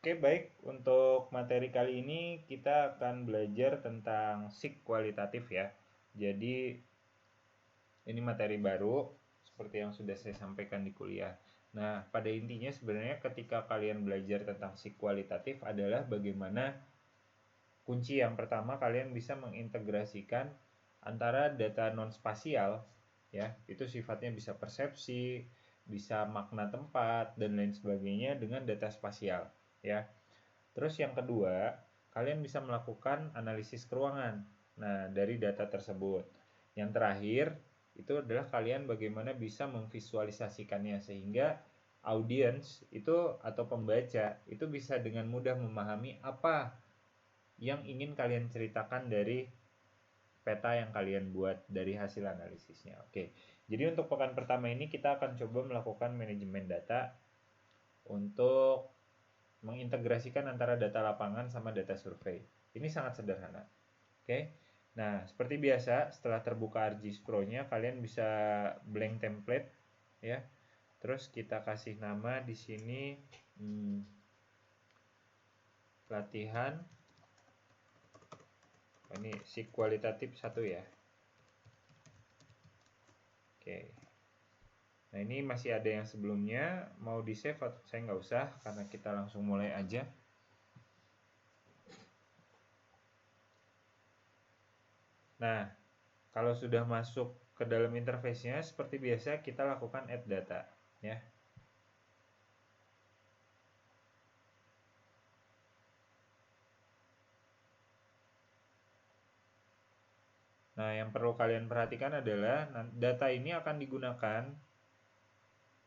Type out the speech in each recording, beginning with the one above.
Oke, baik. Untuk materi kali ini kita akan belajar tentang SIG kualitatif ya. Jadi ini materi baru seperti yang sudah saya sampaikan di kuliah. Nah, pada intinya sebenarnya ketika kalian belajar tentang SIG kualitatif adalah bagaimana kunci yang pertama kalian bisa mengintegrasikan antara data non spasial ya, itu sifatnya bisa persepsi, bisa makna tempat dan lain sebagainya dengan data spasial ya. Terus yang kedua, kalian bisa melakukan analisis keuangan. Nah, dari data tersebut. Yang terakhir, itu adalah kalian bagaimana bisa memvisualisasikannya sehingga audiens itu atau pembaca itu bisa dengan mudah memahami apa yang ingin kalian ceritakan dari peta yang kalian buat dari hasil analisisnya. Oke. Jadi untuk pekan pertama ini kita akan coba melakukan manajemen data untuk mengintegrasikan antara data lapangan sama data survei. Ini sangat sederhana. Oke. Nah, seperti biasa, setelah terbuka ArcGIS Pro-nya, kalian bisa blank template ya. Terus kita kasih nama di sini latihan. Ini SIG kualitatif 1 ya. Oke. Nah, ini masih ada yang sebelumnya, mau di save atau saya nggak usah karena kita langsung mulai aja. Nah, kalau sudah masuk ke dalam interface-nya, seperti biasa kita lakukan add data, ya. Nah, yang perlu kalian perhatikan adalah data ini akan digunakan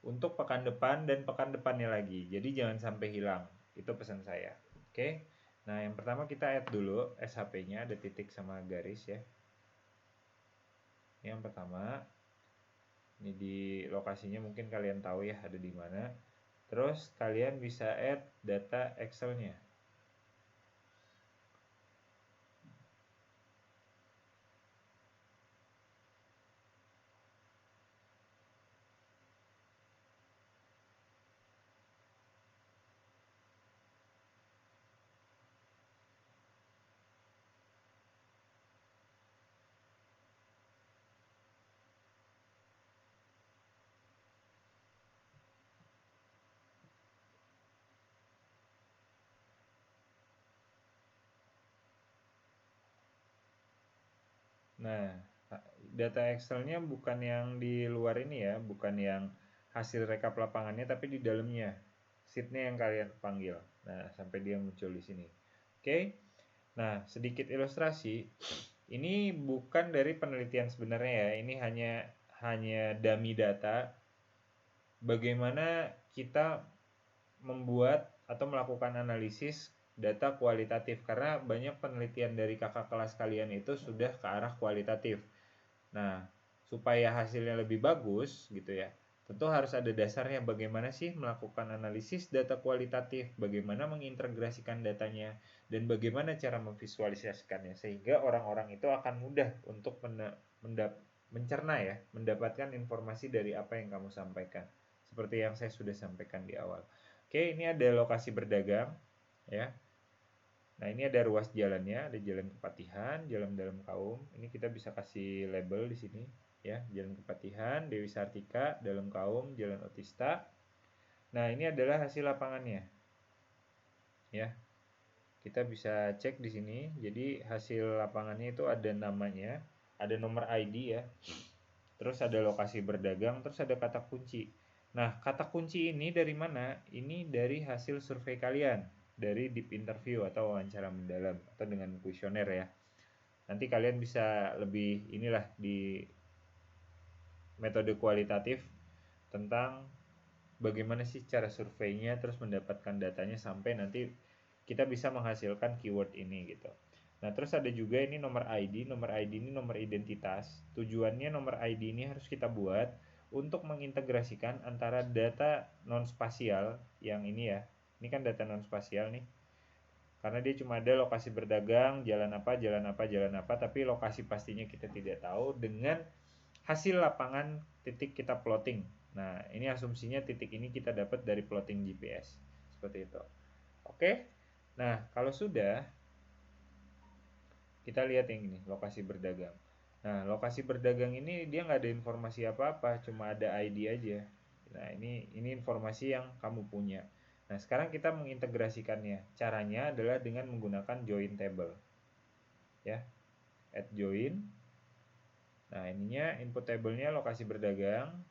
untuk pekan depan dan pekan depannya lagi. Jadi jangan sampai hilang. Itu pesan saya. Oke. Nah, yang pertama kita add dulu SHP-nya, ada titik sama garis ya. Yang pertama, ini di lokasinya mungkin kalian tahu ya ada di mana. Terus kalian bisa add data Excel-nya. Nah, data Excel-nya bukan yang di luar ini ya, bukan yang hasil rekap lapangannya, tapi di dalamnya. Sheet-nya yang kalian panggil. Nah, sampai dia muncul di sini. Oke. Nah, sedikit ilustrasi. Ini bukan dari penelitian sebenarnya ya. Ini hanya dummy data. Bagaimana kita membuat atau melakukan analisis data kualitatif karena banyak penelitian dari kakak kelas kalian itu sudah ke arah kualitatif. Nah, supaya hasilnya lebih bagus gitu ya, tentu harus ada dasarnya bagaimana sih melakukan analisis data kualitatif, bagaimana mengintegrasikan datanya, dan bagaimana cara memvisualisasikannya sehingga orang-orang itu akan mudah untuk mencerna ya, mendapatkan informasi dari apa yang kamu sampaikan. Seperti yang saya sudah sampaikan di awal. Oke, ini ada lokasi berdagang ya. Nah, ini ada ruas jalannya, ada Jalan Kepatihan, Jalan Dalam Kaum. Ini kita bisa kasih label di sini ya, Jalan Kepatihan, Dewi Sartika, Dalam Kaum, Jalan Otista. Nah, ini adalah hasil lapangannya. Ya. Kita bisa cek di sini. Jadi hasil lapangannya itu ada namanya, ada nomor ID ya. Terus ada lokasi berdagang, terus ada kata kunci. Nah, kata kunci ini dari mana? Ini dari hasil survei kalian, dari deep interview atau wawancara mendalam atau dengan kuesioner ya. Nanti kalian bisa lebih inilah di metode kualitatif tentang bagaimana sih cara surveinya terus mendapatkan datanya sampai nanti kita bisa menghasilkan keyword ini gitu. Nah, terus ada juga ini nomor ID. Nomor ID ini nomor identitas. Tujuannya nomor ID ini harus kita buat untuk mengintegrasikan antara data non spasial yang ini ya. Ini kan data non spasial nih. Karena dia cuma ada lokasi berdagang, jalan apa, jalan apa, jalan apa, tapi lokasi pastinya kita tidak tahu dengan hasil lapangan titik kita plotting. Nah, ini asumsinya titik ini kita dapat dari plotting GPS. Seperti itu. Oke. Nah, kalau sudah, kita lihat yang ini, lokasi berdagang. Nah, lokasi berdagang ini dia nggak ada informasi apa-apa, cuma ada ID aja. Nah, ini informasi yang kamu punya. Nah, sekarang kita mengintegrasikannya. Caranya adalah dengan menggunakan join table. Ya, add join. Nah, ininya input table-nya lokasi berdagang,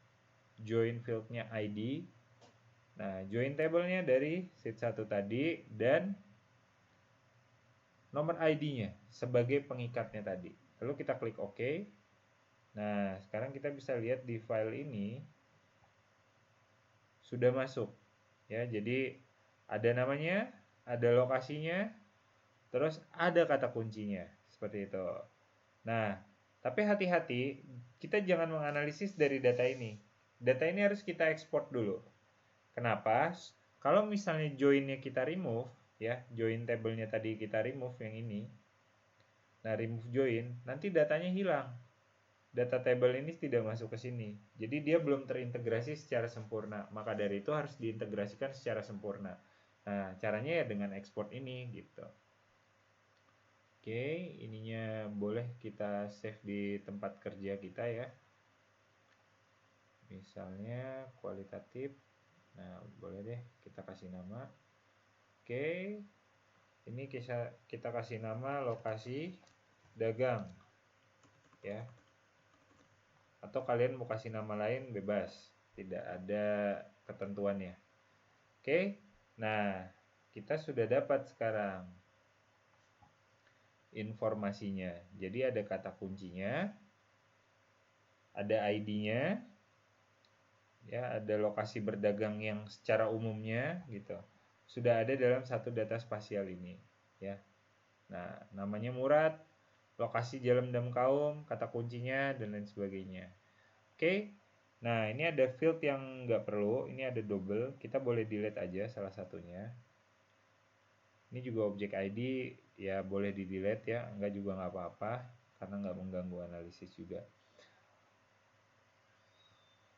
join field-nya ID. Nah, join table-nya dari sheet 1 tadi dan nomor ID-nya sebagai pengikatnya tadi. Lalu kita klik OK. Nah, sekarang kita bisa lihat di file ini sudah masuk. Ya, jadi ada namanya, ada lokasinya, terus ada kata kuncinya. Seperti itu. Nah, tapi hati-hati, kita jangan menganalisis dari data ini. Data ini harus kita ekspor dulu. Kenapa? Kalau misalnya join-nya kita remove, ya, join table-nya tadi kita remove yang ini. Nah, remove join, nanti datanya hilang. Data table ini tidak masuk ke sini. Jadi dia belum terintegrasi secara sempurna. Maka dari itu harus diintegrasikan secara sempurna. Nah, caranya ya dengan ekspor ini gitu. Oke, ininya boleh kita save di tempat kerja kita ya. Misalnya kualitatif. Nah, boleh deh kita kasih nama. Oke, ini kita kasih nama lokasi dagang ya. Atau kalian mau kasih nama lain bebas, tidak ada ketentuannya. Oke, nah kita sudah dapat sekarang informasinya. Jadi ada kata kuncinya, ada ID-nya, ya, ada lokasi berdagang yang secara umumnya gitu. Sudah ada dalam satu data spasial ini, ya. Nah, namanya Murad, lokasi Jalan Dam Kaum, kata kuncinya dan lain sebagainya. Oke. Nah, ini ada field yang nggak perlu, ini ada double, kita boleh delete aja salah satunya. Ini juga objek ID, ya boleh di delete ya, enggak juga nggak apa-apa, karena nggak mengganggu analisis juga.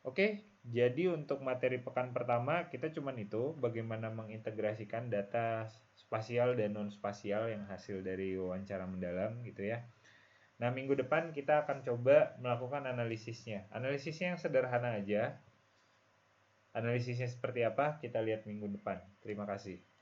Oke, jadi untuk materi pekan pertama kita cuman itu, bagaimana mengintegrasikan data spasial dan non spasial yang hasil dari wawancara mendalam gitu ya. Nah, minggu depan kita akan coba melakukan analisisnya. Analisisnya yang sederhana aja. Analisisnya seperti apa? Kita lihat minggu depan. Terima kasih.